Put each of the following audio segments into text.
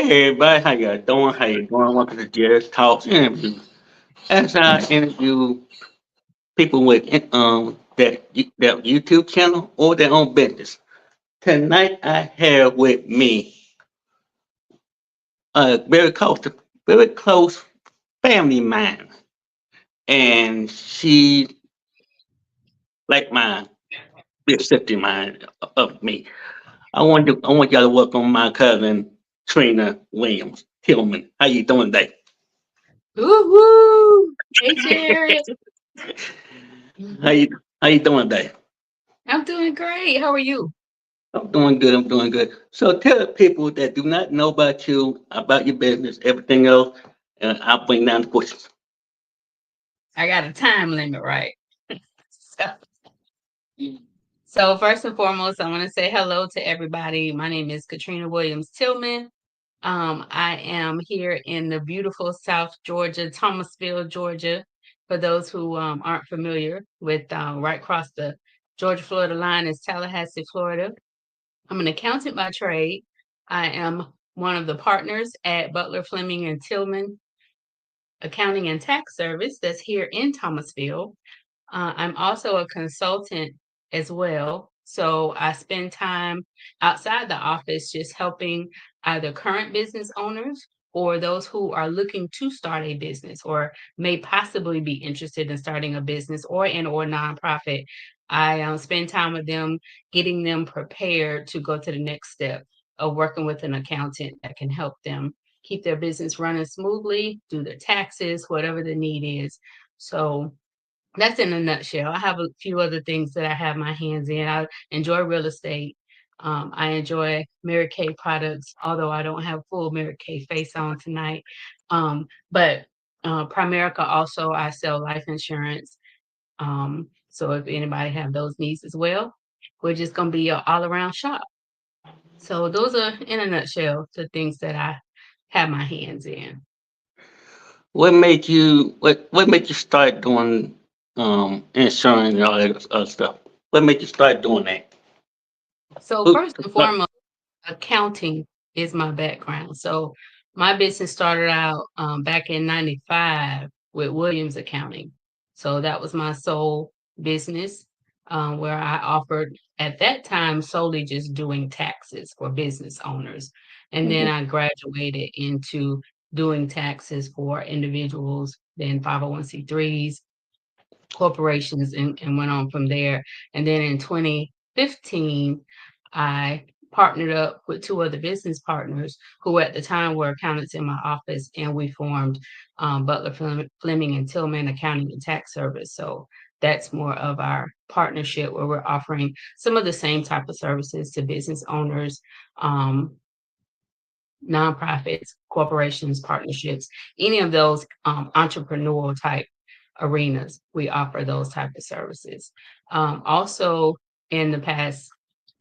Hey everybody, how y'all doing? How you doing? Welcome to Jarrett's Talks interview. As I interview people with that YouTube channel or their own business. Tonight I have with me a very close family of mine, and she like mine, big sister mine of me. I want y'all to welcome my cousin Trina Williams Tillman. How you doing today? Woo woo! Hey Jarrett. How you how you doing today? I'm doing great. How are you? I'm doing good. I'm doing good. So tell the people that do not know about you, about your business, everything else, and I'll bring down the questions. I got a time limit, right? So, so first and foremost, I want to say hello to everybody. My name is Katrina Williams Tillman. I am here in the beautiful South Georgia, Thomasville, Georgia. For those who aren't familiar with right across the Georgia-Florida line is Tallahassee, Florida. I'm an accountant by trade. I am one of the partners at Butler, Fleming, and Tillman Accounting and Tax Service that's here in Thomasville. I'm also a consultant as well. So I spend time outside the office just helping either current business owners or those who are looking to start a business or may possibly be interested in starting a business or nonprofit. I spend time with them, getting them prepared to go to the next step of working with an accountant that can help them keep their business running smoothly, do their taxes, whatever the need is. So that's in a nutshell. I have a few other things that I have my hands in. I enjoy real estate. I enjoy Mary Kay products, although I don't have full Mary Kay face on tonight. But Primerica also, I sell life insurance. So if anybody have those needs as well, we're just going to be an all around shop. So those are, in a nutshell, the things that I have my hands in. What made you start doing insurance and all that other stuff? What made you start doing that? So Who, first and foremost, accounting is my background. So my business started out back in 95 with Williams Accounting. So that was my sole business where I offered at that time solely just doing taxes for business owners. And then Mhm. I graduated into doing taxes for individuals, then 501c3s, corporations, and went on from there. And then in 2015, I partnered up with two other business partners who at the time were accountants in my office, and we formed Butler Fleming and Tillman Accounting and Tax Service. So that's more of our partnership where we're offering some of the same type of services to business owners, um, nonprofits, corporations, partnerships, any of those entrepreneurial type arenas. We offer those type of services. Also, in the past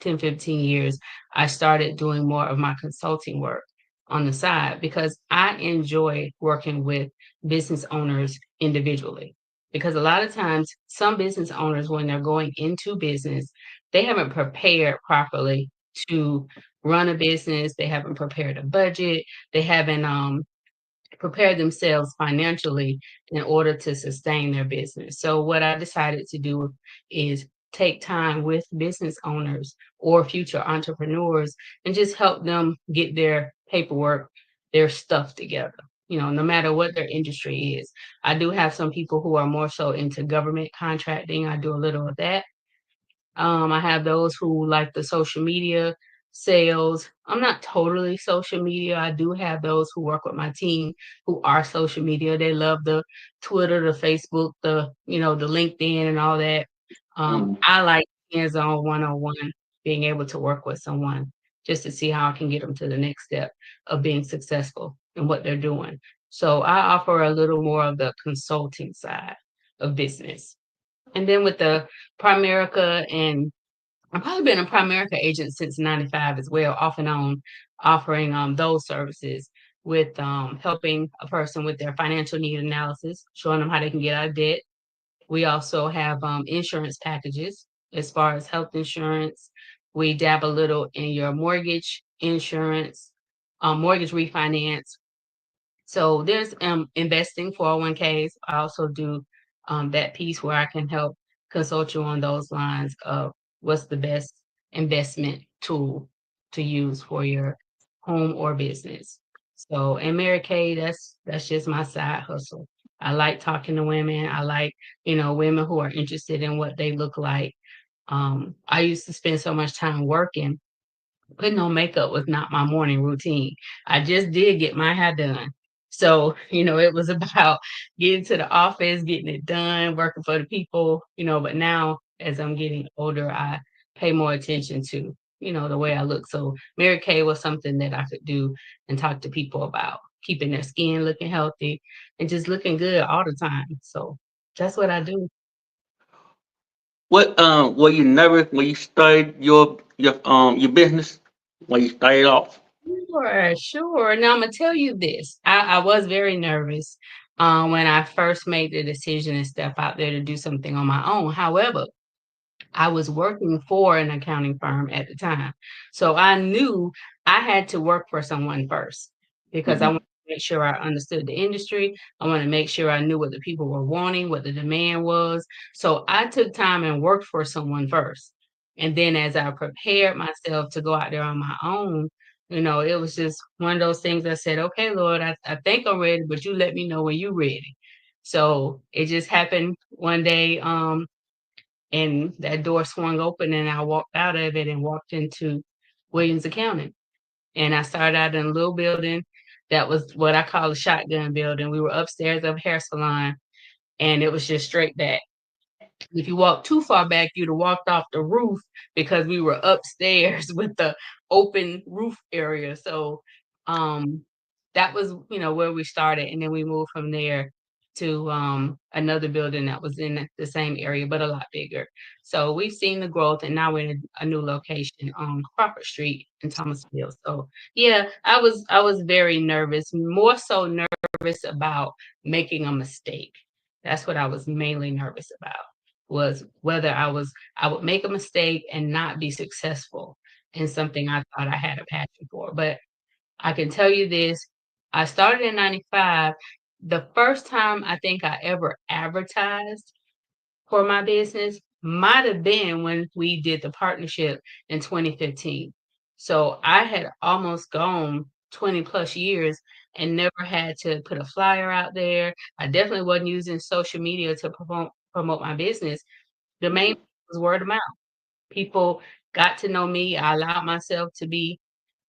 10, 15 years, I started doing more of my consulting work on the side because I enjoy working with business owners individually. Because a lot of times, some business owners, when they're going into business, they haven't prepared properly to run a business, they haven't prepared a budget, they haven't prepare themselves financially in order to sustain their business. So, what I decided to do is take time with business owners or future entrepreneurs and just help them get their paperwork, their stuff together. No matter what their industry is. I do have some people who are more so into government contracting. I do a little of that. I have those who like the social media sales. I'm not totally social media. I do have those who work with my team who are social media. They love the Twitter, the Facebook, the LinkedIn and all that. Mhm. I like hands-on one-on-one, being able to work with someone just to see how I can get them to the next step of being successful in what they're doing. So I offer a little more of the consulting side of business. And then with the Primerica, and I've probably been a Primerica agent since 95 as well, off and on, offering those services with helping a person with their financial need analysis, showing them how they can get out of debt. We also have insurance packages as far as health insurance. We dab a little in your mortgage insurance. mortgage refinance. So there's investing 401ks. I also do that piece where I can help consult you on those lines of what's the best investment tool to use for your home or business. So, and Mary Kay, that's just my side hustle. I like talking to women. I like, women who are interested in what they look like. I used to spend so much time working. Putting on makeup was not my morning routine. I just did get my hair done. So, it was about getting to the office, getting it done, working for the people, but now as I'm getting older, I pay more attention to, the way I look. So Mary Kay was something that I could do and talk to people about keeping their skin looking healthy and just looking good all the time. So that's what I do. What were you nervous when you started your business? When you started off? Sure, sure. Now I'm gonna tell you this. I was very nervous when I first made the decision to step out there to do something on my own. However, I was working for an accounting firm at the time. So I knew I had to work for someone first because I Hmm. wanted to make sure I understood the industry. I wanted to make sure I knew what the people were wanting, what the demand was. So I took time and worked for someone first. And then as I prepared myself to go out there on my own, it was just one of those things I said, okay, Lord, I think I'm ready, but you let me know when you're ready. So it just happened one day. And that door swung open and I walked out of it and walked into Williams Accounting. And I started out in a little building that was what I call a shotgun building. We were upstairs of a hair salon and it was just straight back. If you walked too far back, you'd have walked off the roof because we were upstairs with the open roof area. So um, that was, where we started. And then we moved from there to another building that was in the same area, but a lot bigger. So we've seen the growth and now we're in a new location on Crawford Street in Thomasville. So yeah, I was very nervous, more so nervous about making a mistake. That's what I was mainly nervous about was whether I would make a mistake and not be successful in something I thought I had a passion for. But I can tell you this, I started in 95. The first time I think I ever advertised for my business might have been when we did the partnership in 2015. So I had almost gone 20 plus years and never had to put a flyer out there. I definitely wasn't using social media to promote my business. The main was word of mouth. People got to know me. I allowed myself to be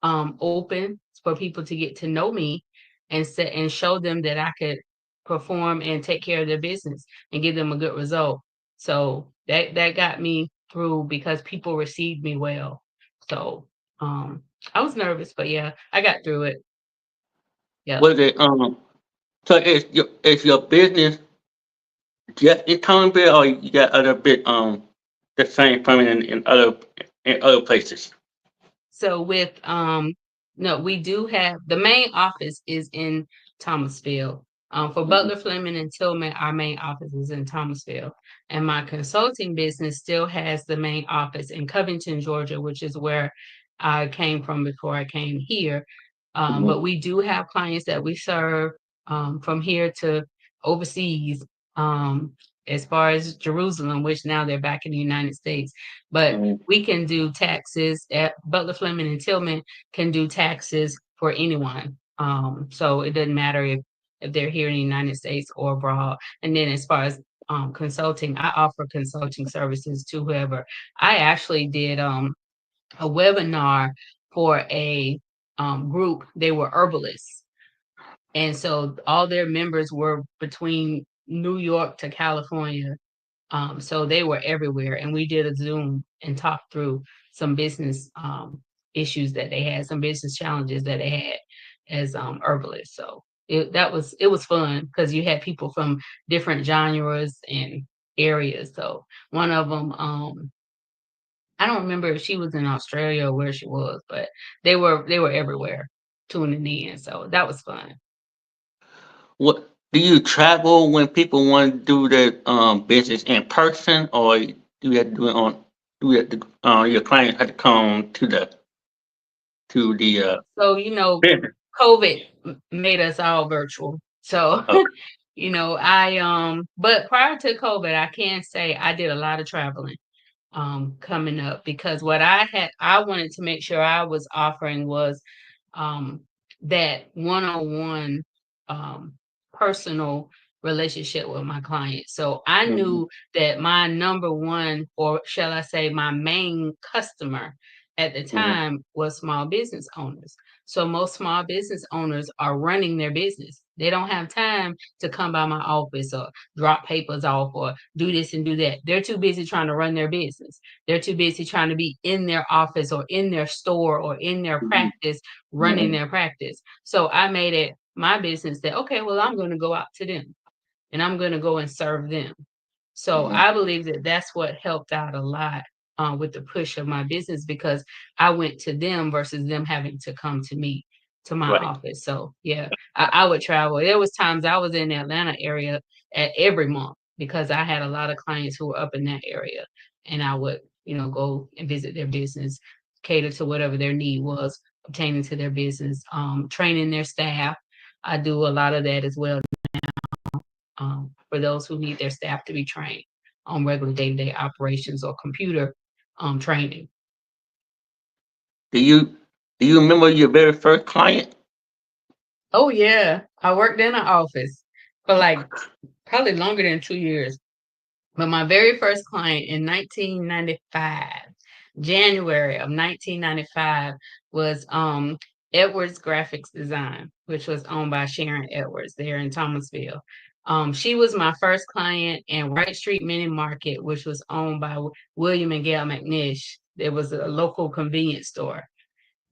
open for people to get to know me and show them that I could perform and take care of their business and give them a good result. So that got me through because people received me well. So I was nervous, but yeah, I got through it. Yep. Was it so is your business just in Collinsville or you got other bit the same firm in other places? So with no, we do have the main office is in Thomasville. For Hmm. Butler, Fleming, and Tillman, our main office is in Thomasville. And my consulting business still has the main office in Covington, Georgia, which is where I came from before I came here. But Hmm. we do have clients that we serve from here to overseas, um, as far as Jerusalem, which now they're back in the United States. But Hmm. we can do taxes at Butler, Fleming, and Tillman can do taxes for anyone. So it doesn't matter if they're here in the United States or abroad. And then as far as consulting, I offer consulting services to whoever. I actually did a webinar for a group. They were herbalists. And so all their members were between New York to California, so they were everywhere, and we did a Zoom and talked through some business issues that they had, some business challenges that they had as herbalists. So it was fun because you had people from different genres and areas. So one of them, I don't remember if she was in Australia or where she was, but they were everywhere tuning in. So that was fun. What do you travel when people want to do their business in person, or do you have to do it on? Do you have to, your clients have to come to the to the So, business. COVID made us all virtual. So, Okay. but prior to COVID, I can say I did a lot of traveling coming up, because what I wanted to make sure I was offering was um, that one-on-one personal relationship with my client. So I Mhm. knew that my number one, or shall I say, my main customer at the Mhm. time was small business owners. So most small business owners are running their business. They don't have time to come by my office or drop papers off or do this and do that. They're too busy trying to run their business. They're too busy trying to be in their office or in their store or in their Mhm. practice, running Mhm. their practice. So I made it my business that, okay, well, I'm going to go out to them and I'm going to go and serve them. So Mhm. I believe that that's what helped out a lot with the push of my business, because I went to them versus them having to come to me, to my Right. office. So yeah, I would travel. There was times I was in the Atlanta area at every month because I had a lot of clients who were up in that area, and I would, go and visit their business, cater to whatever their need was, obtaining to their business, training their staff. I do a lot of that as well, for those who need their staff to be trained on regular day-to-day operations or computer training. Do you remember your very first client? Oh yeah, I worked in an office for like probably longer than 2 years. But my very first client in 1995, January of 1995, was Edwards Graphics Design, which was owned by Sharon Edwards there in Thomasville. She was my first client, and Wright Street Mini Market, which was owned by William and Gail McNish. There was a local convenience store.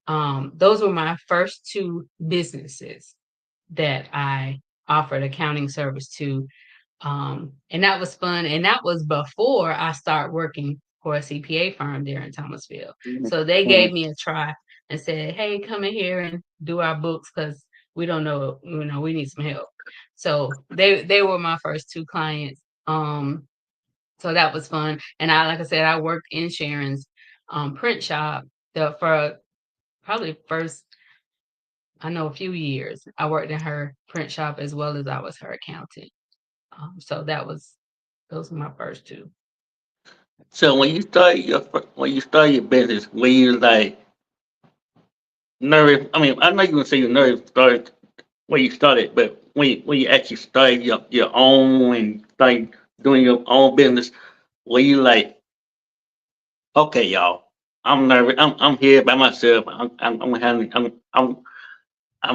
Those were my first two businesses that I offered accounting service to, and that was fun. And that was before I started working for a CPA firm there in Thomasville. Mhm. So they Mhm. gave me a try and said, hey, come in here and do our books because we don't know, we need some help. So they were my first two clients. So that was fun. And like I said, I worked in Sharon's print shop for probably first, I know, a few years. I worked in her print shop as well as I was her accountant. So those were my first two. So when you started your business, were you like nervous? I mean, I know you would say you're nervous started when you started, but when you actually started your own and started doing your own business, were you like, okay, y'all, I'm nervous. I'm here by myself. I'm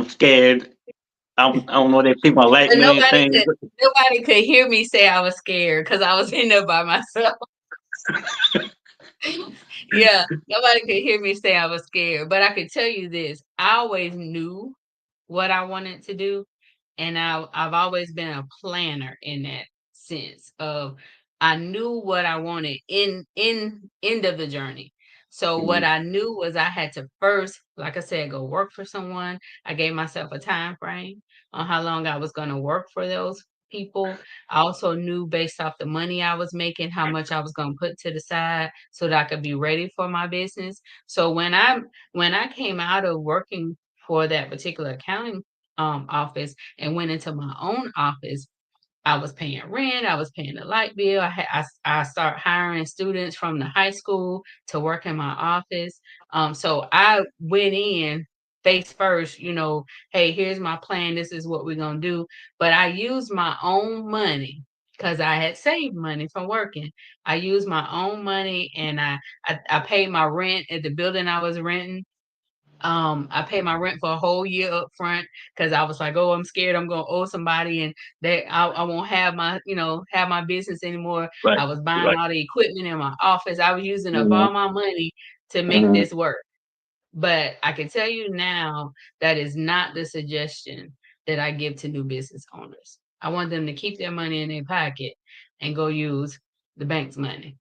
scared. I don't know that people like But me or anything. nobody could hear me say I was scared because I was in there by myself. Yeah, nobody could hear me say I was scared. But I could tell you this, I always knew what I wanted to do. And I've always been a planner in that sense of I knew what I wanted in end of the journey. So what Mhm. I knew was I had to first, like I said, go work for someone. I gave myself a time frame on how long I was going to work for those people. I also knew based off the money I was making how much I was going to put to the side so that I could be ready for my business. So when I came out of working for that particular accounting office and went into my own office, I was paying rent, I was paying the light bill. I started hiring students from the high school to work in my office. So I went in face first, hey, here's my plan. This is what we're gonna do. But I used my own money because I had saved money from working. I used my own money, and I paid my rent at the building I was renting. I paid my rent for a whole year up front because I was like, oh, I'm scared I'm gonna owe somebody and that I won't have my business anymore. Right, I was buying right. all the equipment in my office. I was using up Mhm. all my money to make Mhm. this work. But I can tell you now that is not the suggestion that I give to new business owners. I want them to keep their money in their pocket and go use the bank's money.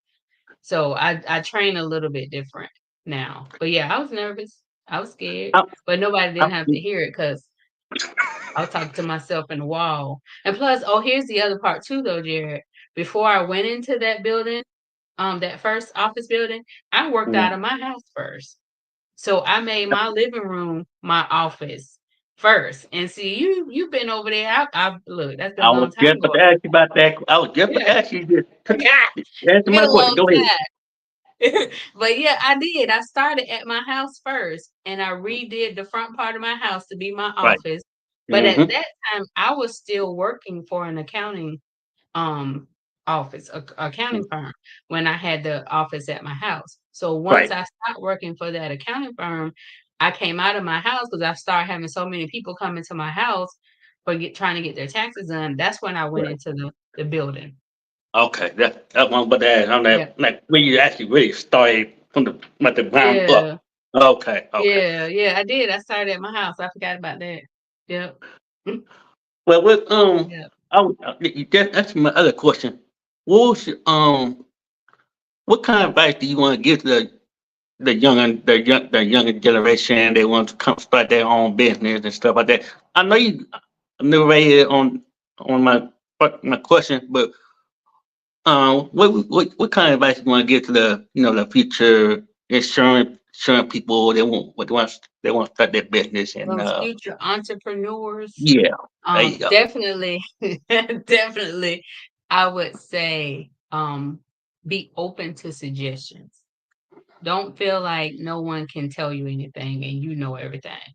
So I train a little bit different now. But yeah, I was nervous. I was scared, I, but nobody I, didn't have to hear it because I was talking to myself in the wall. And plus, oh, here's the other part too, though, Jared. Before I went into that building, that first office building, I worked out mhm. of my house first. So I made my living room my office first. And see, you've been over there. I look, that's been I a was long time just ago. about to ask you about that. I was just about Yeah, to ask you this. forgot. Answer Been my a question. long Go ahead. time. But yeah, I did. I started at my house first and I redid the front part of my house to be my Right. office. But at Mm-hmm. that time, I was still working for an um office, accounting firm when I had the office at my house. So once Right. I stopped working for that accounting firm, I came out of my house because I started having so many people coming to my house for trying to get their taxes done. That's when I went Right. into the building. Okay. That one, but that on Yeah. that like where you actually really started from the ground Yeah. up. Okay. Okay. Yeah. Yeah. I did. I started at my house. I forgot about that. Yep. Mm. Well, what Yeah. that's my other question. What was what kind of advice do you want to give to the younger generation? They want to come start their own business and stuff like that. I know you narrated on my question, but what kind of advice you want to give to the future insurance people? They want to start their business and Those future entrepreneurs. yeah, there you go. Definitely, definitely, I would say, be open to suggestions. Don't feel like no one can tell you anything and you know everything.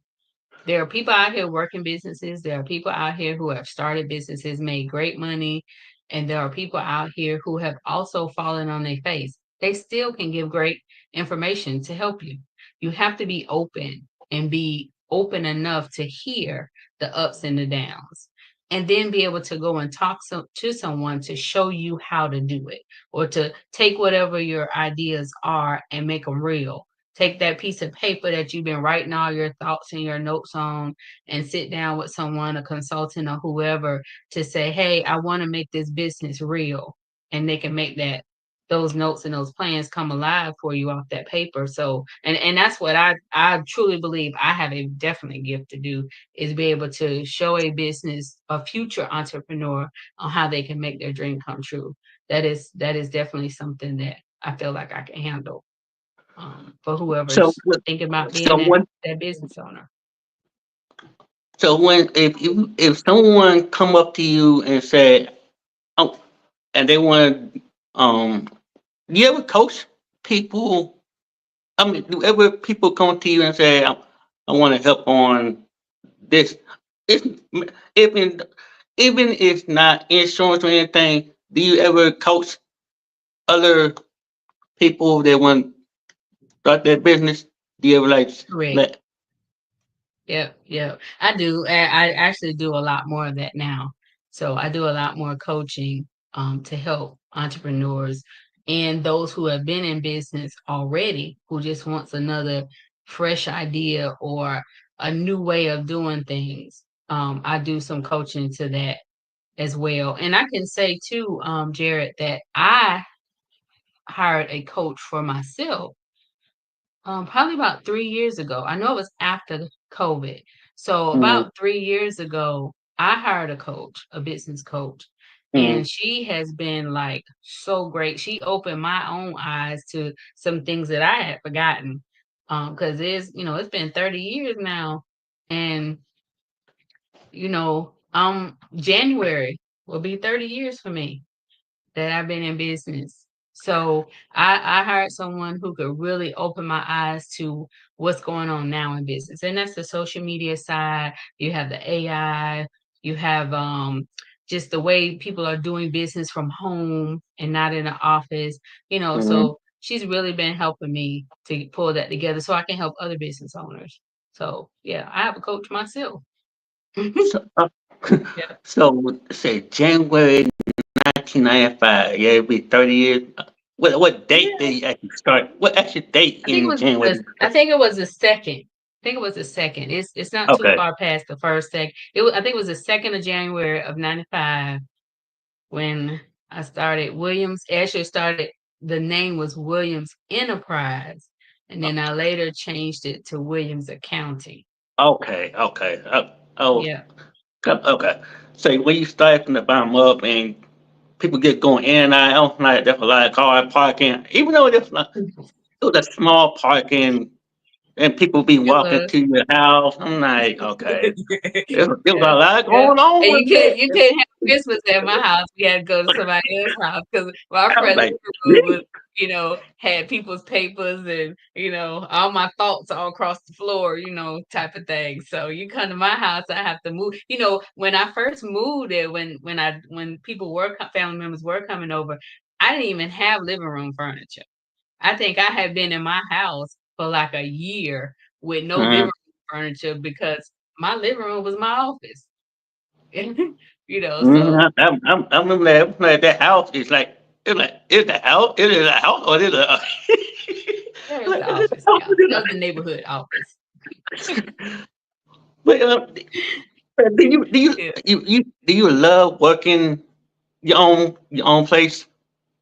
There are people out here working businesses. There are people out here who have started businesses, made great money, and there are people out here who have also fallen on their face. They still can give great information to help you. You have to be open and be open enough to hear the ups and the downs, and then be able to go and talk to someone to show you how to do it or to take whatever your ideas are and make them real. Take that piece of paper that you've been writing all your thoughts and your notes on and sit down with someone, a consultant or whoever, to say, hey, I want to make this business real. And they can make those notes and those plans come alive for you off that paper. So and that's what I truly believe I have a definitely gift to do is be able to show a future entrepreneur on how they can make their dream come true. That is definitely something that I feel like I can handle for So whoever's thinking about so being that when that business owner. so when if someone come up to you and say, oh, and they want do you ever coach people? I mean, do ever people come to you and say, I want to help on this? It's even even if it's not insurance or anything. Do you ever coach other people that want to start their business? Do you ever like Correct. let? Yep, yep. I do. I actually do a lot more of that now. So I do a lot more coaching to help entrepreneurs and those who have been in business already who just wants another fresh idea or a new way of doing things. I do some coaching to that as well. And I can say too, Jarrett, that I hired a coach for myself probably about 3 years ago. I know it was after the COVID. So Mm-hmm, about 3 years ago, I hired a coach, a business coach, and mm-hmm. she has been, like, so great. She opened my own eyes to some things that I had forgotten, because it's been 30 years now, and, January will be 30 years for me that I've been in business. So I hired someone who could really open my eyes to what's going on now in business. And that's the social media side. You have the AI, you have just the way people are doing business from home and not in an office, Mm-hmm. so she's really been helping me to pull that together so I can help other business owners. So yeah, I have a coach myself. So, Yeah. so say January 1995. Yeah, it'd be 30 years. What date did Yeah. you actually start? What actual date I think it in was January the did you I start? think it was the second. I think it was the second. It's not too Okay. far past the first sec. I think it was the 2nd of January of '95 when I started Williams. Actually started the name was Williams Enterprise, and then I later changed it to Williams Accounting. Okay. Okay. Oh, Yeah. okay. So when you start from the bottom up and people get going in and out, like there's a lot of car parking, even though there's not, it was a small parking. and people be It walking was. to your house. I'm like, okay, there was Yeah, a lot yeah. going on And with that. you couldn't have Christmas at my house. We had to go to somebody else's house because my I was friend like, room was, had people's papers and, all my thoughts all across the floor, type of thing. So you come to my house, I have to move. When I first moved there, when people were family members were coming over, I didn't even have living room furniture. I think I had been in my house for like a year with no living mm, room furniture because my living room was my office. So I remember that. That house is like, is the house? Is it a house or is it a? yeah, it was Like, the is it office. a house Yeah, or is that it was the neighborhood office. a? But Yeah. do you love working your own place?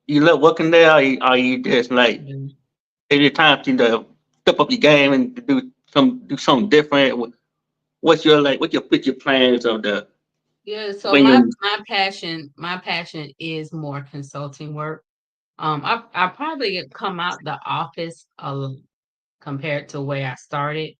You love working there, or you just like Mhm. every time to step up your game and do something different? What's your plans of the Yeah, so when my you my passion is more consulting work. I probably come out the office compared to where I started.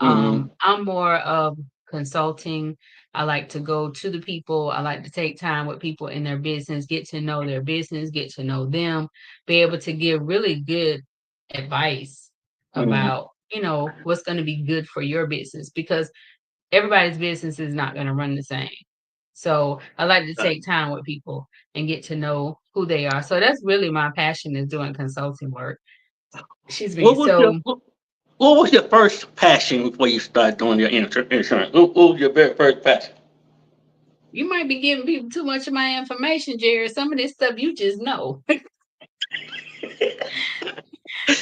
mm-hmm, I'm more of consulting. I like to go to the people. I like to take time with people in their business, get to know their business, get to know them, be able to give really good advice mm-hmm, about, what's going to be good for your business because everybody's business is not going to run the same. So I like to take time with people and get to know who they are. So that's really my passion is doing consulting work. Excuse me. what was your So what was your first passion before you started doing your insurance? What was your very first passion? you might be giving people too much of my information, Jared. Some of this stuff you just know.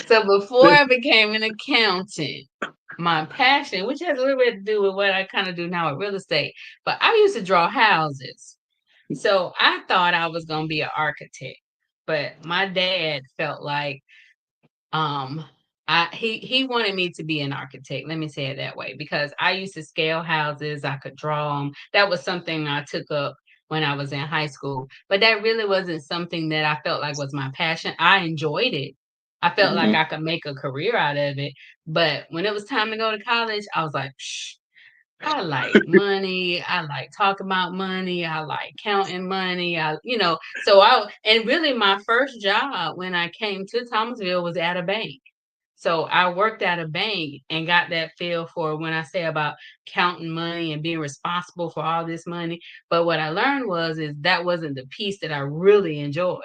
So before I became an accountant, my passion, which has a little bit to do with what I kind of do now with real estate, but I used to draw houses. So I thought I was going to be an architect, but my dad felt like um he wanted me to be an architect. Let me say it that way because I used to scale houses, I could draw them. That was something I took up when I was in high school, but that really wasn't something that I felt like was my passion. I enjoyed it. I felt like Mm-hmm. I could make a career out of it, but when it was time to go to college, I was like, Psh, I like money. I like talking about money. I like counting money. And really my first job when I came to Thomasville was at a bank. So I worked at a bank and got that feel for when I say about counting money and being responsible for all this money. But what I learned is that wasn't the piece that I really enjoyed.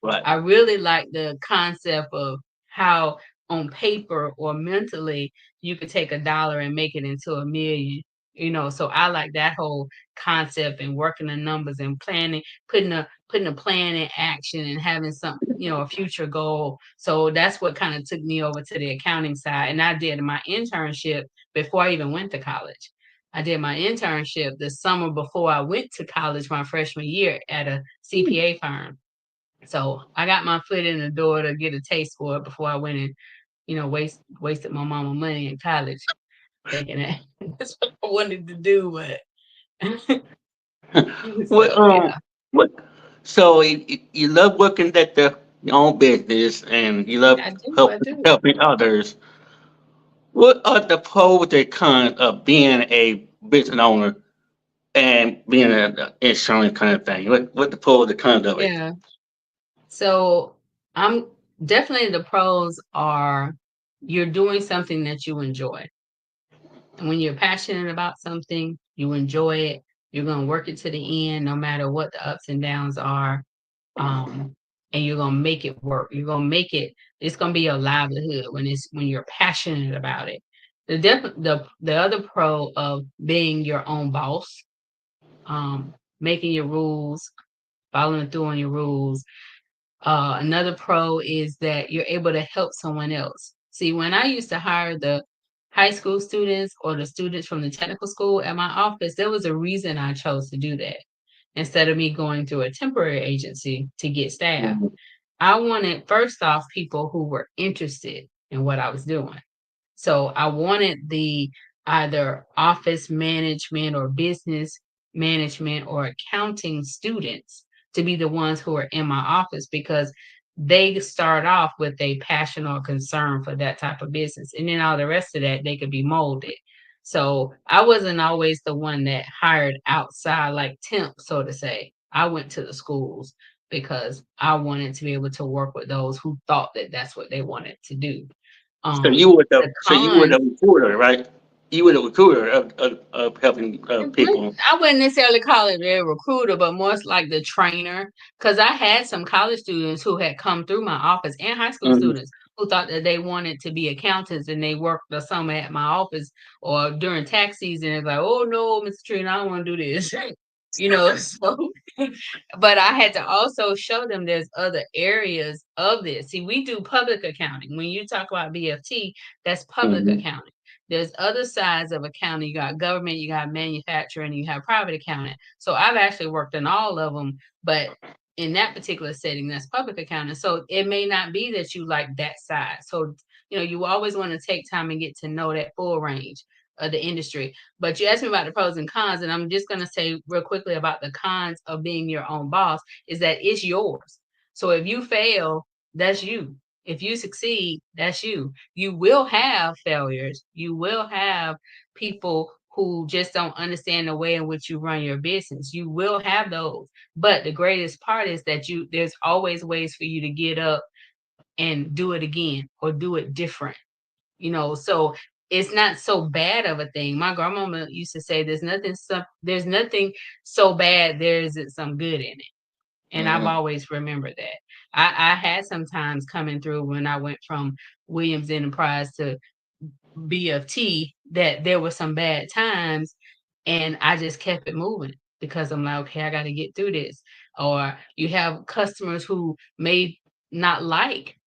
Right. I really like the concept of how on paper or mentally you could take $1 and make it into a million. So I like that whole concept and working the numbers and planning, putting a plan in action and having some, a future goal. So that's what kind of took me over to the accounting side. And I did my internship before I even went to college. I did my internship the summer before I went to college my freshman year at a CPA firm. So I got my foot in the door to get a taste for it before I went and, wasted my mama money in college thinking that that's what I wanted to do. But What so yeah, what? So you love working at your own business and you love I do, I helping do. helping others. What are the pros and cons of being a business owner and being an insurance kind of thing? What the pros and cons of it? Yeah. So I'm definitely the pros are you're doing something that you enjoy. And when you're passionate about something, you enjoy it, you're gonna work it to the end no matter what the ups and downs are. um, and you're gonna make it work. You're gonna make it. It's gonna be your livelihood when you're passionate about it. The other pro of being your own boss, making your rules, following through on your rules. Another pro is that you're able to help someone else. See, when I used to hire the high school students or the students from the technical school at my office, there was a reason I chose to do that instead of me going through a temporary agency to get staff. Mhm. I wanted, first off, people who were interested in what I was doing. So I wanted the either office management or business management or accounting students to be the ones who are in my office because they start off with a passion or concern for that type of business. And then all the rest of that, they could be molded. So I wasn't always the one that hired outside, like temp, so to say. I went to the schools because I wanted to be able to work with those who thought that that's what they wanted to do. The So you were the cons, recruiter, right? You were the recruiter of helping people. I wouldn't necessarily call it a recruiter, but more like the trainer. Because I had some college students who had come through my office and high school Hmm. students who thought that they wanted to be accountants and they worked the summer at my office or during tax season. It's like, oh no, Mr. Trina, I don't want to do this. So but I had to also show them there's other areas of this. See, we do public accounting. When you talk about BFT, that's public Hmm. accounting. There's other sides of accounting. You got government, you got manufacturing, you have private accounting. So I've actually worked in all of them, but in that particular setting, that's public accounting. So it may not be that you like that side. So, you always want to take time and get to know that full range of the industry. But you asked me about the pros and cons, and I'm just going to say real quickly about the cons of being your own boss is that it's yours. So if you fail, that's you. If you succeed, that's you. You will have failures. You will have people who just don't understand the way in which you run your business. You will have those. But the greatest part is that there's always ways for you to get up and do it again or do it different. So it's not so bad of a thing. My grandmama used to say there's nothing so bad there isn't some good in it. And I've Hmm. always remembered that. I had some times coming through when I went from Williams Enterprise to BFT that there were some bad times, and I just kept it moving because I'm like, okay, I got to get through this. Or you have customers who may not like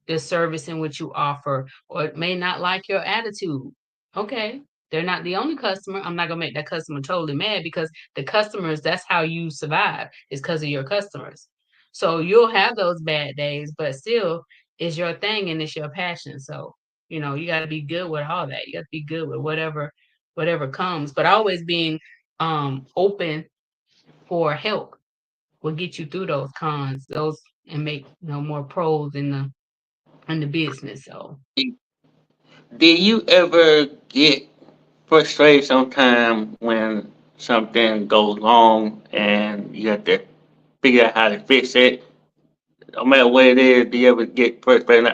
the service in which you offer, or may not like your attitude. Okay, they're not the only customer. I'm not gonna make that customer totally mad because the customers, that's how you survive, is because of your customers. So you'll have those bad days, but still, it's your thing and it's your passion. So you got to be good with all that. You got to be good with whatever comes, but always being open for help will get you through those cons, those, and make more pros in the business. So Did you ever get frustrated sometime when something goes wrong and you have to figure out how to fix it? No matter what it is, do you ever get frustrated?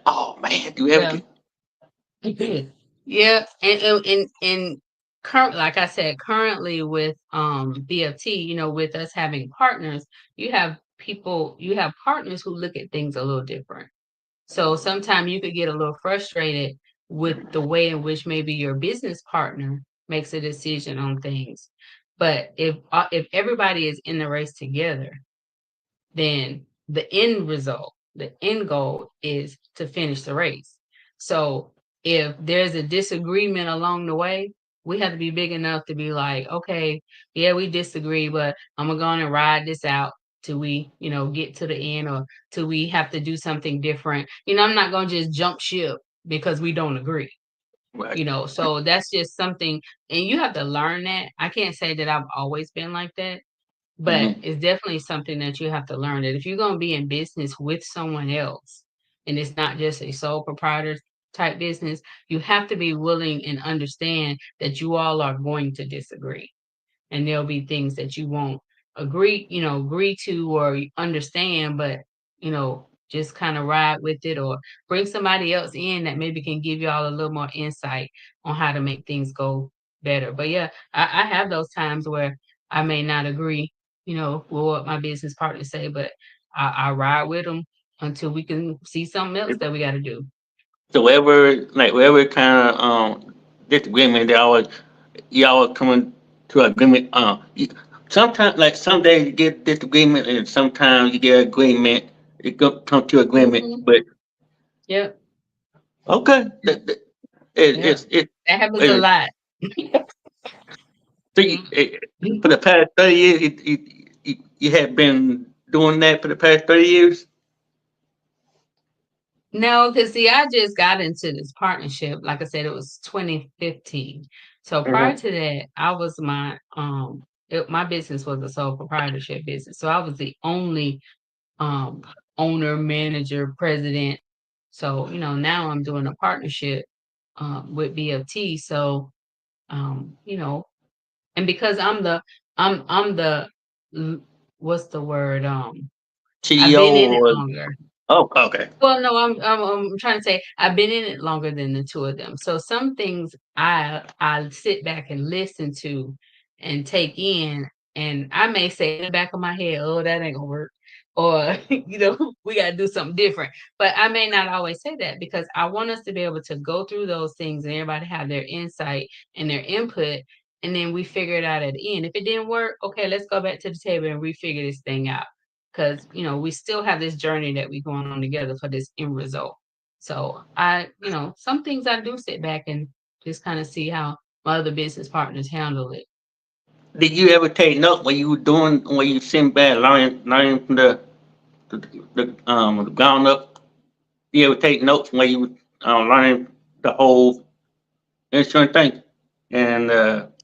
Oh man, do you ever yeah. get? Yeah, and current, like I said, currently with BFT, with us having partners, you have partners who look at things a little different. So sometimes you could get a little frustrated with the way in which maybe your business partner makes a decision on things. But if everybody is in the race together, then the end goal is to finish the race. So if there's a disagreement along the way, we have to be big enough to be like, okay, yeah, we disagree, but I'm gonna go on and ride this out till we, get to the end or till we have to do something different. I'm not gonna just jump ship because we don't agree. Right. So that's just something, and you have to learn that. I can't say that I've always been like that, but Hmm. it's definitely something that you have to learn, that if you're going to be in business with someone else, and it's not just a sole proprietor type business, you have to be willing and understand that you all are going to disagree. And there'll be things that you won't agree to or understand, but just kind of ride with it, or bring somebody else in that maybe can give y'all a little more insight on how to make things go better. But yeah, I have those times where I may not agree, with what my business partners say, but I ride with them until we can see something else that we got to do. So whatever kind of disagreement, you always coming to agreement. Sometimes like some days you get disagreement, and sometimes you get agreement. Come to agreement, Hmm. but Yep. okay, Yep. it, That happens a it, lot. so Mm. for the past 30 years, you have been doing that for the past 30 years. No, because see, I just got into this partnership. Like I said, it was 2015. So prior Mm-hmm. to that, I was my business was a sole proprietorship business. So I was the only um, owner, manager, president. So, now I'm doing a partnership with BFT. So, you know, and because I'm the what's the word? I've CEO been in it or longer. okay. Well, no, I'm trying to say I've been in it longer than the two of them. So some things I sit back and listen to and take in, and I may say in the back of my head, "Oh, that ain't gonna work," or we got to do something different. But I may not always say that because I want us to be able to go through those things and everybody have their insight and their input, and then we figure it out at the end. If it didn't work, okay, let's go back to the table and refigure this thing out because we still have this journey that we're going on together for this end result. So some things I do sit back and just kind of see how my other business partners handle it. Did you ever take note when you sitting back learning from the ground up? You ever take notes when you learning the whole insurance thing and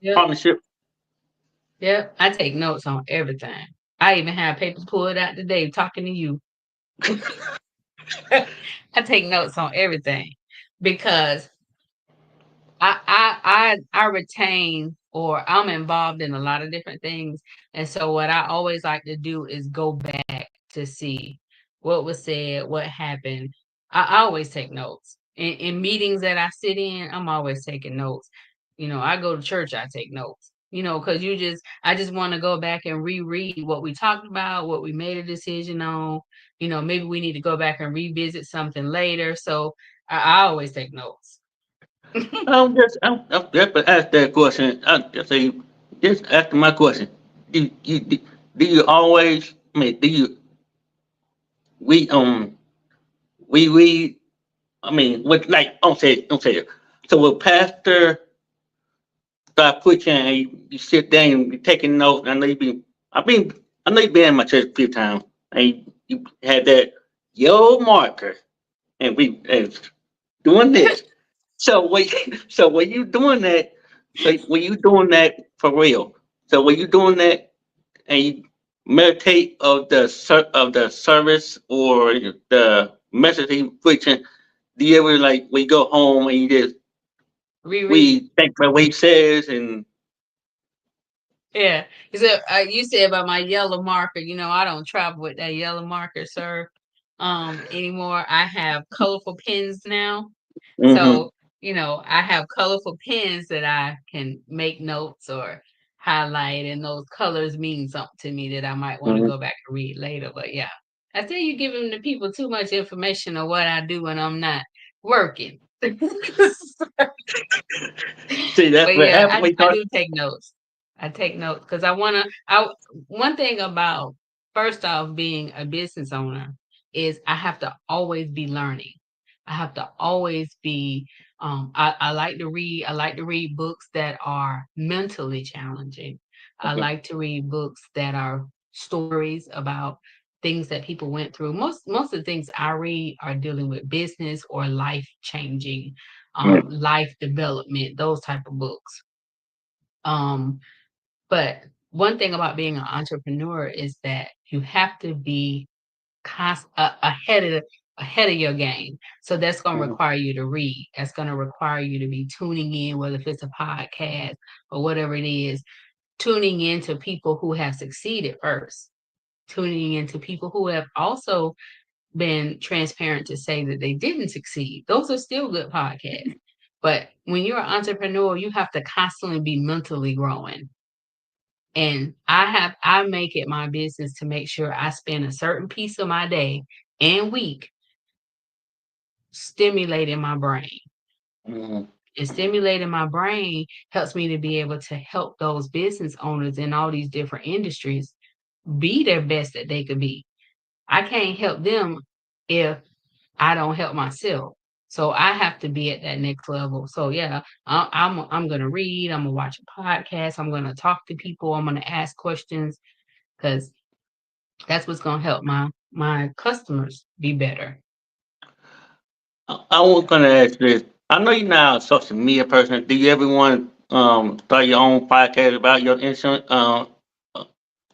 Yep. partnership? Yep. I take notes on everything. I even have papers pulled out today talking to you. I take notes on everything because I retain or I'm involved in a lot of different things. And so what I always like to do is go back to see what was said, what happened. I always take notes. In meetings that I sit in, I'm always taking notes. I go to church, I take notes. Because I just want to go back and reread what we talked about, what we made a decision on. Maybe we need to go back and revisit something later. So I always take notes. I'm just ask that question. I just say, just asking my question. Do you always? I mean, do you we we I mean, with like don't say it. So with Pastor start preaching and you sit down and you taking notes. I mean, I know you've been in my church a few times and you had that yellow marker and we doing this. So when so when you doing that, so when you doing that for real, so when you doing that and you meditate of the service or the message he preaching, do you ever like when you go home and you just Reread. we think about what he says and Yeah. You said about my yellow marker. I don't travel with that yellow marker, sir, anymore. I have colorful pens now. mm-hmm, So, I have colorful pens that I can make notes or highlight, and those colors mean something to me that I might want to mm-hmm. go back and read later. But yeah, I tell you, giving the people too much information of what I do when I'm not working. See that's But what yeah, happened I when you I talk. do take notes. I take notes because one thing about first off being a business owner is I have to always be learning. I have to always be I like to read. I like to read books that are mentally challenging. I Okay. like to read books that are stories about things that people went through. Most of the things I read are dealing with business or life changing, Yeah. life development, those type of books. Um, but one thing about being an entrepreneur is that you have to be ahead of your game. So that's going to Mhm. require you to read. That's going to require you to be tuning in, whether if it's a podcast or whatever it is, tuning into people who have succeeded first, tuning into people who have also been transparent to say that they didn't succeed. Those are still good podcasts. But when you're an entrepreneur, you have to constantly be mentally growing. And I make it my business to make sure I spend a certain piece of my day and week stimulating my brain. Mhm. And stimulating my brain helps me to be able to help those business owners in all these different industries be their best that they could be. I can't help them if I don't help myself. So I have to be at that next level. So yeah, I'm gonna read. I'm gonna watch a podcast. I'm gonna talk to people. I'm gonna ask questions because that's what's gonna help my customers be better. I was gonna ask this. I know you're not a social media person. Do you ever want start your own podcast about your insurance? Uh,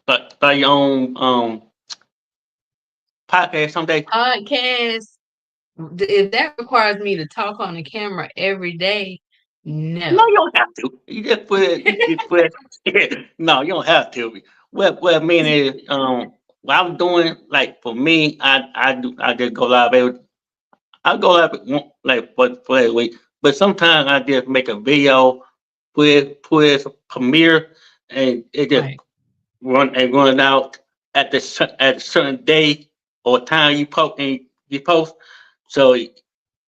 start your own podcast someday? Podcast. If that requires me to talk on the camera every day, No, you no. don't have to. You just put it. You just put it. No, you don't have to. What I mean is, what I'm doing, like for me, I just go live every. I go live like for that week, but sometimes I just make a video, put it as a premiere, and it just Right. run it out at a certain day or time you post. So if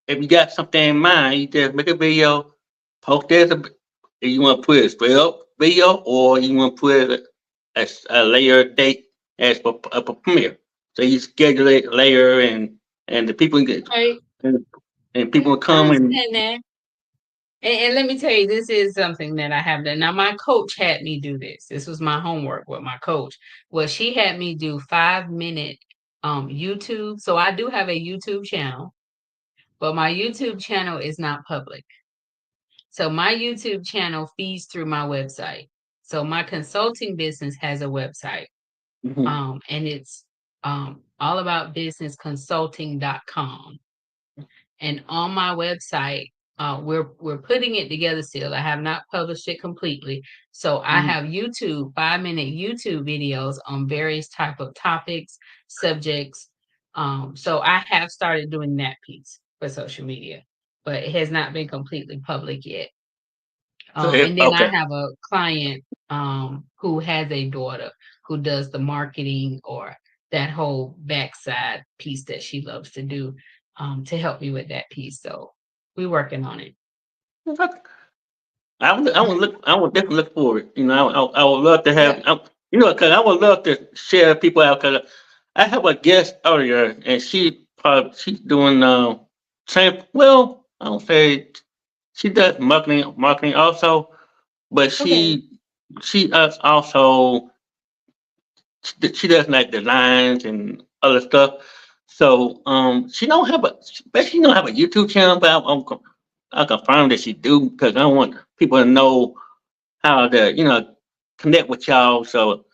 you got something in mind, you just make a video, post it. If you want to put it straight up video, or you want to put it as a layer date as a premiere. So you schedule it later, and the people get Right. and, and people Yeah, will I come and understand that. And let me tell you, this is something that I have done. Now, my coach had me do this. This was my homework with my coach. Well, she had me do 5 minute YouTube. So I do have a YouTube channel, but my YouTube channel is not public. So my YouTube channel feeds through my website. So my consulting business has a website. mhm, And it's allaboutbusinessconsulting.com. And on my website, we're putting it together still. I have not published it completely. So I mhm. have YouTube 5 minute YouTube videos on various type of topics, subjects. So I have started doing that piece for social media, but it has not been completely public yet. So And then I okay. have a client who has a daughter who does the marketing or that whole backside piece that she loves to do to help me with that piece. So we're working on it. I would definitely look forward. You know, I would love to have, Yep. because I would love to share people out. Because I have a guest earlier, and she's doing same. Well, I don't say she does marketing also, but Okay. she does also she does like designs and other stuff. So she don't have a YouTube channel, but I confirm that she do because I want people to know how to, connect with y'all. So,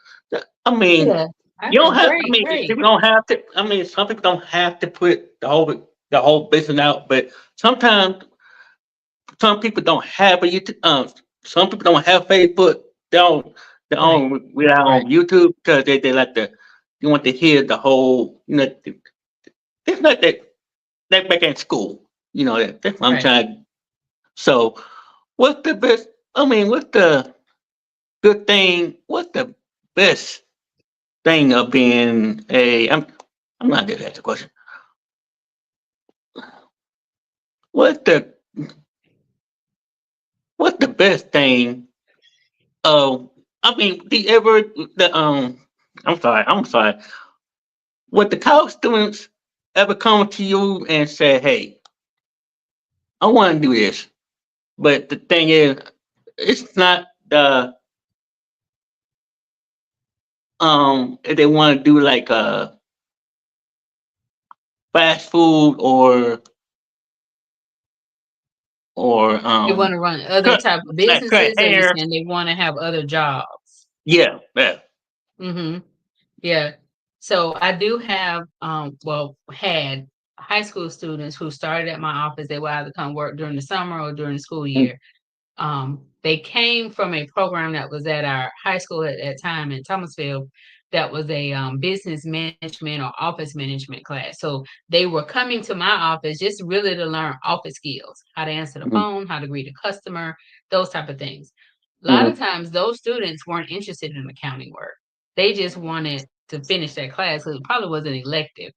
I mean, Yeah. you don't have. I Great, mean, great. people don't have to. I mean, some people don't have to put the whole business out, but sometimes some people don't have a YouTube. Some people don't have Facebook. They don't. They Right, don't rely on right, YouTube because they like to. You want to hear the whole. It's not that back in school. That's what I'm right. trying. So, what's the best? I mean, what's the good thing? What's the best thing of being a? I'm not gonna ask the question. What's the what's the best thing of? I mean, do you ever the I'm sorry. Would the college students ever come to you and say, "Hey, I want to do this," but the thing is, it's not the if they want to do like fast food or They want to run other cut type of like cut businesses, or you hair. saying they want to have other jobs? Yeah, yeah. Mm-hmm. Yeah. So I do have, had high school students who started at my office. They would either come work during the summer or during the school year. They came from a program that was at our high school at that time in Thomasville. That was a business management or office management class. So they were coming to my office just really to learn office skills, how to answer the Mm-hmm. phone, how to greet a customer, those type of things. A lot of Mm-hmm. times, those students weren't interested in accounting work. They just wanted to finish that class because it probably wasn't elective.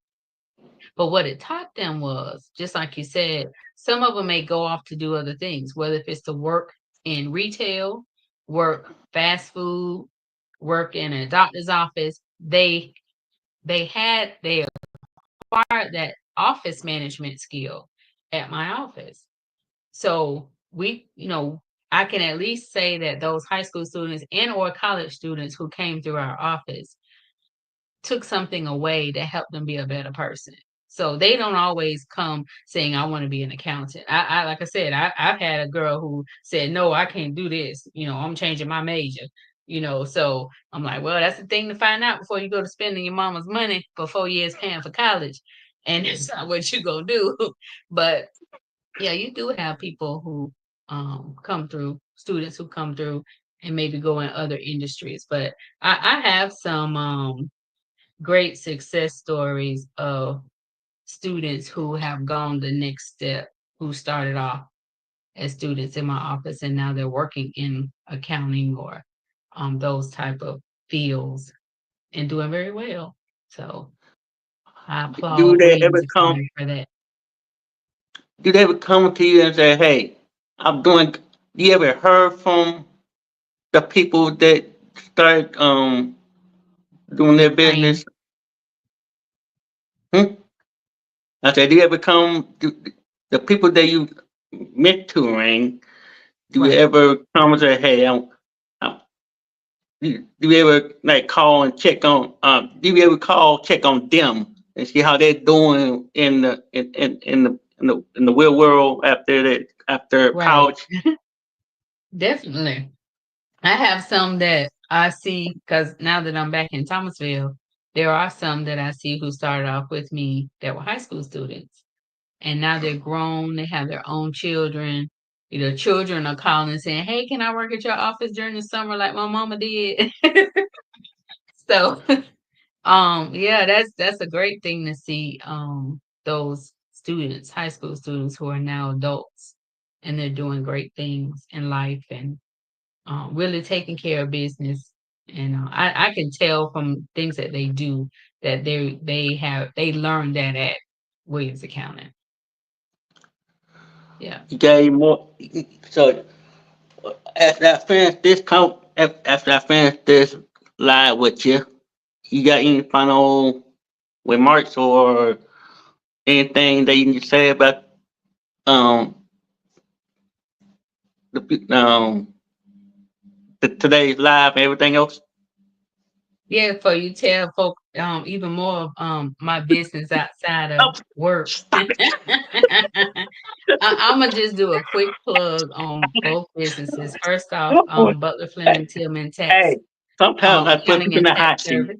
But what it taught them was, just like you said, some of them may go off to do other things, whether if it's to work in retail, work fast food, work in a doctor's office. They acquired that office management skill at my office. So I can at least say that those high school students and or college students who came through our office took something away to help them be a better person. So they don't always come saying, I want to be an accountant. I like I said, I've had a girl who said, no, I can't do this. I'm changing my major. So I'm like, well, that's the thing to find out before you go to spending your mama's money for 4 years paying for college. And it's not what you gonna do. But yeah, you do have people who come through, students who come through and maybe go in other industries. But I have some great success stories of students who have gone the next step, who started off as students in my office and now they're working in accounting or those type of fields and doing very well. So I Do applaud they Williams ever come? Accounting for that. Do they ever come to you and say, "Hey, I'm doing"? You ever heard from the people that start doing their Training. business? Hmm? I said, do you ever come? The people that you mentoring? Do you Right. ever come and say, "Hey, I'm do you ever like call and check on do you ever call check on them and see how they're doing in the real world after Right. college? Definitely. I have some that I see because now that I'm back in Thomasville, there are some that I see who started off with me that were high school students. And now they're grown, they have their own children. Children are calling and saying, "Hey, can I work at your office during the summer like my mama did?" So yeah, that's a great thing to see those students, high school students who are now adults and they're doing great things in life and really taking care of business. And I can tell from things that they do that they learned that at Williams Accounting. Yeah. You gave more. So after I finish this live with you, you got any final remarks or anything that you need to say about um the today's live and everything else? Yeah, for you tell folk even more of my business outside of Oh, work. stop it! I'm gonna just do a quick plug on both businesses. First off, Oh, Butler hey, Fleming Tillman hey, Tax, sometimes I put Accounting people in and the Tax hot seat. Service.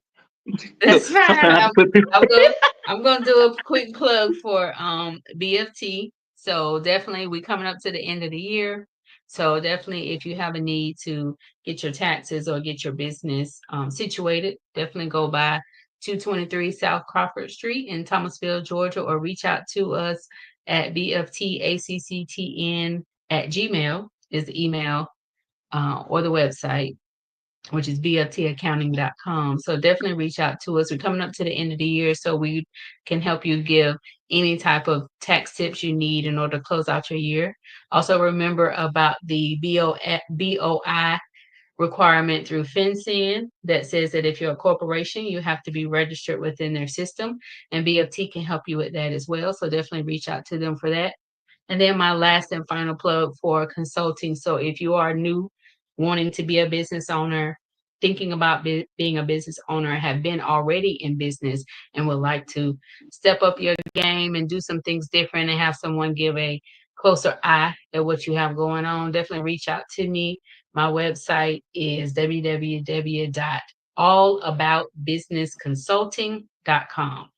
That's Look, fine. sometimes I have to put people. I'm gonna I'm gonna do a quick plug for BFT. So definitely we coming up to the end of the year. So definitely if you have a need to get your taxes or get your business situated, definitely go by 223 South Crawford Street in Thomasville, Georgia, or reach out to us at bftacctn at gmail is the email or the website, which is bftaccounting.com. So definitely reach out to us. We're coming up to the end of the year, so we can help you give any type of tax tips you need in order to close out your year. Also, remember about the BOI requirement through FinCEN that says that if you're a corporation, you have to be registered within their system, and BFT can help you with that as well. So definitely reach out to them for that. And then my last and final plug for consulting. So if you are new, wanting to be a business owner, thinking about being a business owner, have been already in business and would like to step up your game and do some things different and have someone give a closer eye at what you have going on, definitely reach out to me. My website is www.allaboutbusinessconsulting.com.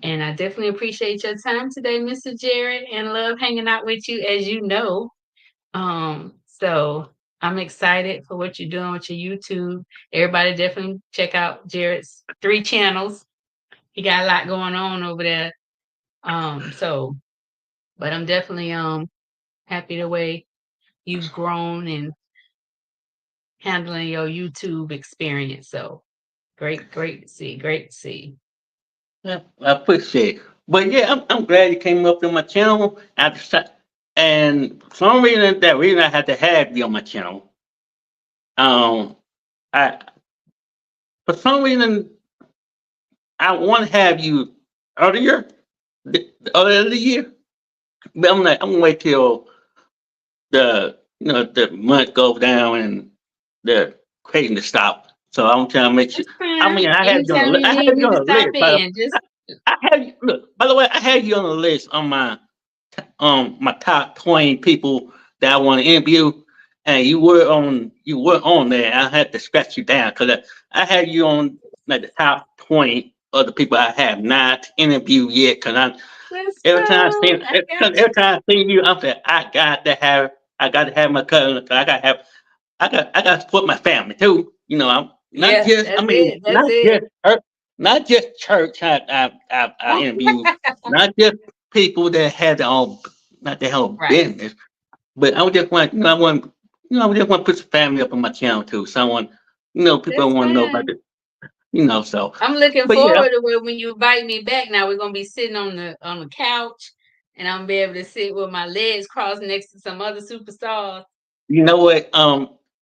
And I definitely appreciate your time today, Mr. Jarrett, and love hanging out with you, as you know. So I'm excited for what you're doing with your YouTube. Everybody definitely check out Jarrett's 3 channels. He got a lot going on over there. So but I'm definitely happy the way you've grown and handling your YouTube experience. So great to see. Great to see. Yeah, I appreciate it. But yeah, I'm glad you came up on my channel. And for some reason, that reason I had to have you on my channel. Um, I for some reason I want to have you earlier, the earlier of the year. But I'm gonna wait till the month goes down and the craziness stop. So I'm trying to make sure. That's I fine. mean, I have you on the Anytime list. you I need have you me on to the stop list. in, just I have you look. By the way, I have you on the list on my top 20 people that I want to interview, and you were on there. I had to scratch you down because I had you on like the top 20 of the people I have not interviewed yet. Because Let's every time I go. see, I cause got every you. time I see you, I'm saying I got to have my cousin. I got to support my family too. I'm not Yeah, just. I that's mean, it. That's it. not just church. I interview not just people that had their own, not their own Right. business, but I would just want, I just want to put some family up on my channel too. Someone, people That's want to know about fine. it. So, I'm looking but yeah, forward to where when you invite me back. Now we're gonna be sitting on the couch, and I'm gonna be able to sit with my legs crossed next to some other superstars. you know what?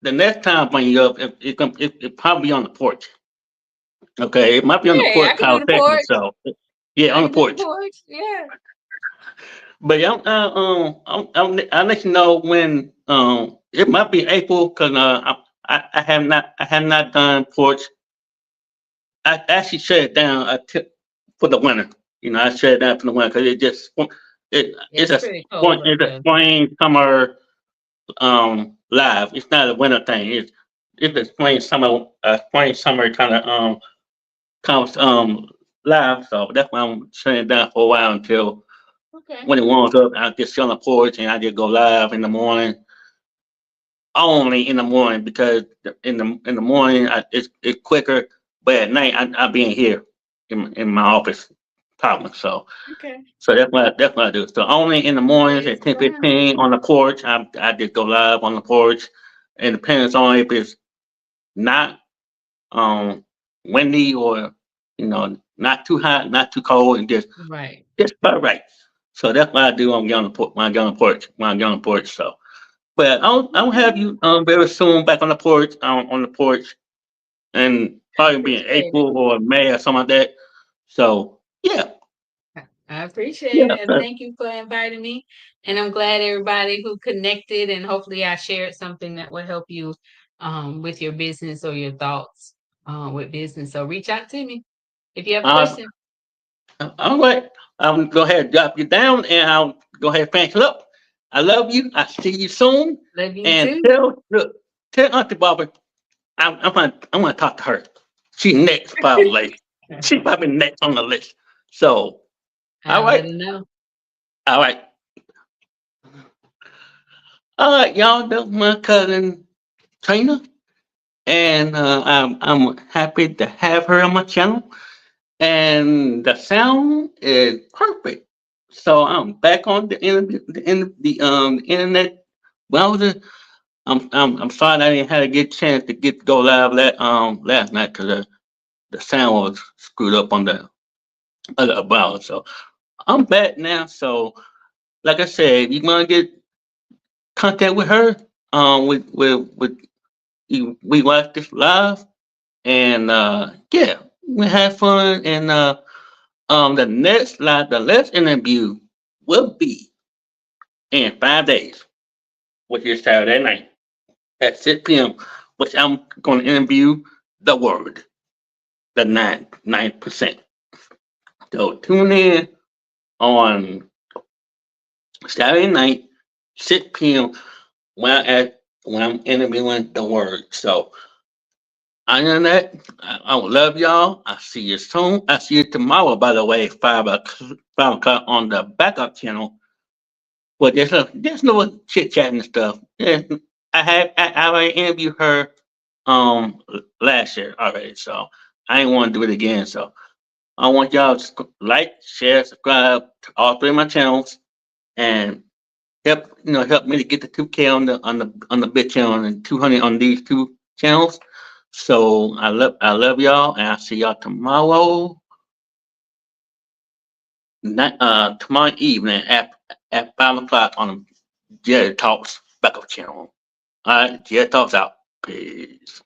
The next time I bring you up, it probably on the porch. Okay, it might be on the Hey, I porch can do the conversation. porch. So, yeah, on I the can do the porch. porch. Yeah. But yeah, I'll let you know when it might be April because I have not done porch. I actually shut it down for the winter. I shut it down for the winter because it's It's a pretty cold up there. spring summer live. It's not a winter thing. It's a spring summer kind of live. So that's why I'm shutting it down for a while until Okay. when it warms up. I just sit on the porch and I just go live in the morning. Only in the morning because in the morning it's quicker, but at night I be in here in my office talking. Okay. So that's what I do. So only in the mornings Praise at ten God. fifteen on the porch. I just go live on the porch, and it depends on if it's not um windy or not too hot, not too cold, and Right. just about right. So that's what I do when I get on the porch. When I get on the porch. When I get on the porch. So, but I'll have Okay. you very soon back on the porch, and I probably be in appreciate it. April or May or something like that. So yeah, I appreciate yeah. it, and thank you for inviting me. And I'm glad everybody who connected, and hopefully I shared something that will help you with your business or your thoughts with business. So reach out to me if you have Uh, questions. all right. I'm go ahead and drop you down, and I'll go ahead and finish it up. I love you. I see you soon. Love you And too. tell Auntie Barbara I'm gonna talk to her. She's next probably. She's probably next on the list. So all I'll let right, her know. all right, all right, y'all. That's my cousin Trina, and I'm happy to have her on my channel. And the sound is perfect. So I'm back on the internet browser. I'm sorry I didn't have a good chance to go live last night because the sound was screwed up on the other browser. So I'm back now. So like I said, if you want to get contact with her, with we watch this live, and yeah, we have fun. And the next interview will be in 5 days, which is Saturday night at 6 p.m., which I'm going to interview the word, the 9%. So tune in on Saturday night, 6 p.m. when I'm interviewing the word. So other than that, I would love y'all. I see you soon. I see you tomorrow, by the way, 5 o'clock on the backup channel. Well, there's no chit chatting and stuff. Yeah, I already interviewed her last year already, so I ain't want to do it again. So I want y'all to like, share, subscribe to all three of my channels, and help me to get the 2K on the big channel and 200 on these two channels. So I love y'all, and I'll see y'all tomorrow evening at 5 o'clock on Jerry Talks backup channel. All right, Jerry Talks out. Peace.